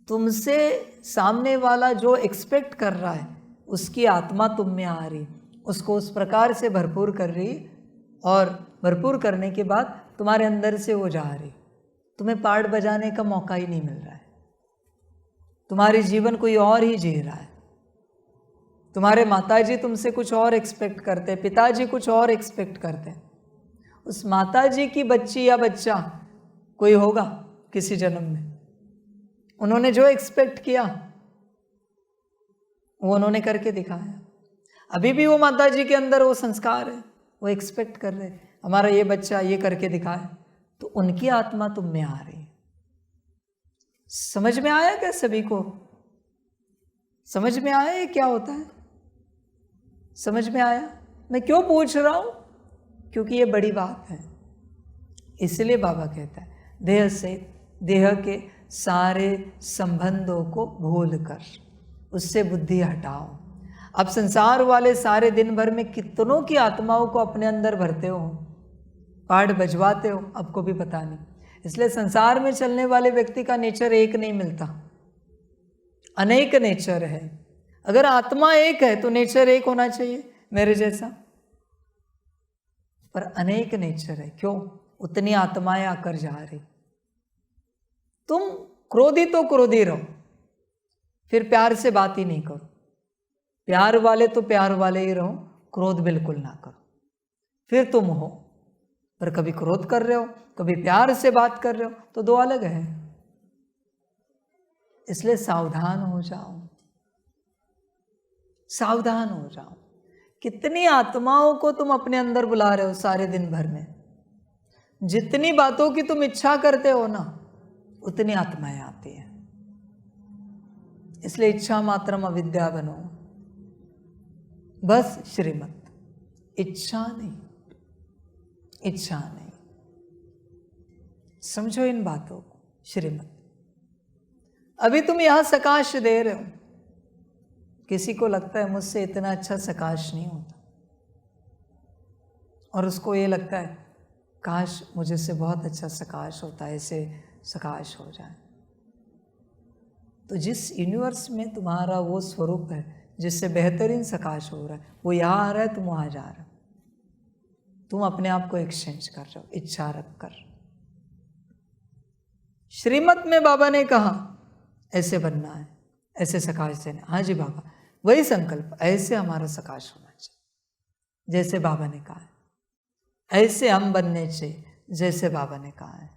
तुमसे सामने वाला जो एक्सपेक्ट कर रहा है उसकी आत्मा तुम में आ रही, उसको उस प्रकार से भरपूर कर रही, और भरपूर करने के बाद तुम्हारे अंदर से वो जा रही। तुम्हें पार्ट बजाने का मौका ही नहीं मिल रहा है, तुम्हारी जीवन कोई और ही जी रहा है। तुम्हारे माताजी तुमसे कुछ और एक्सपेक्ट करते हैं, पिताजी कुछ और एक्सपेक्ट करते हैं। उस माताजी की बच्ची या बच्चा कोई होगा किसी जन्म में, उन्होंने जो एक्सपेक्ट किया वो उन्होंने करके दिखाया। अभी भी वो माताजी के अंदर वो संस्कार है, वो एक्सपेक्ट कर रहे हमारा ये बच्चा ये करके दिखाए, तो उनकी आत्मा तुम में आ रही है। समझ में आया क्या सभी को? समझ में आया ये क्या होता है? समझ में आया? मैं क्यों पूछ रहा हूं? क्योंकि ये बड़ी बात है। इसलिए बाबा कहता है देह से, देह के सारे संबंधों को भूल कर उससे बुद्धि हटाओ। अब संसार वाले सारे दिन भर में कितनों की आत्माओं को अपने अंदर भरते हो, पाठ बजवाते हो, आपको भी पता नहीं। इसलिए संसार में चलने वाले व्यक्ति का नेचर एक नहीं मिलता, अनेक नेचर है। अगर आत्मा एक है तो नेचर एक होना चाहिए मेरे जैसा, पर अनेक नेचर है। क्यों? उतनी आत्माएं आकर जा रही। तुम क्रोधी तो क्रोधी रहो, फिर प्यार से बात ही नहीं करो। प्यार वाले तो प्यार वाले ही रहो, क्रोध बिल्कुल ना करो, फिर तुम हो। पर कभी क्रोध कर रहे हो, कभी प्यार से बात कर रहे हो, तो दो अलग है। इसलिए सावधान हो जाओ, सावधान हो जाओ। कितनी आत्माओं को तुम अपने अंदर बुला रहे हो सारे दिन भर में। जितनी बातों की तुम इच्छा करते हो ना, उतनी आत्माएं आती हैं। इसलिए इच्छा मात्रम अविद्या बनो, बस श्रीमत, इच्छा नहीं, इच्छा नहीं। समझो इन बातों को। श्रीमत, अभी तुम यहां सकाश दे रहे हो, किसी को लगता है मुझसे इतना अच्छा सकाश नहीं होता, और उसको ये लगता है काश मुझे से बहुत अच्छा सकाश होता है, ऐसे सकाश हो जाए। तो जिस यूनिवर्स में तुम्हारा वो स्वरूप है जिससे बेहतरीन सकाश हो रहा है, वो यहाँ आ रहा है, तुम वहाँ जा रहे हो। तुम अपने आप को एक्सचेंज कर रहे हो इच्छा रख कर। श्रीमत में बाबा ने कहा ऐसे बनना है, ऐसे सकाश देना। हाँ जी बाबा, वही संकल्प, ऐसे हमारा सकाश होना चाहिए जैसे बाबा ने कहा है, ऐसे हम बनने चाहिए जैसे बाबा ने कहा है।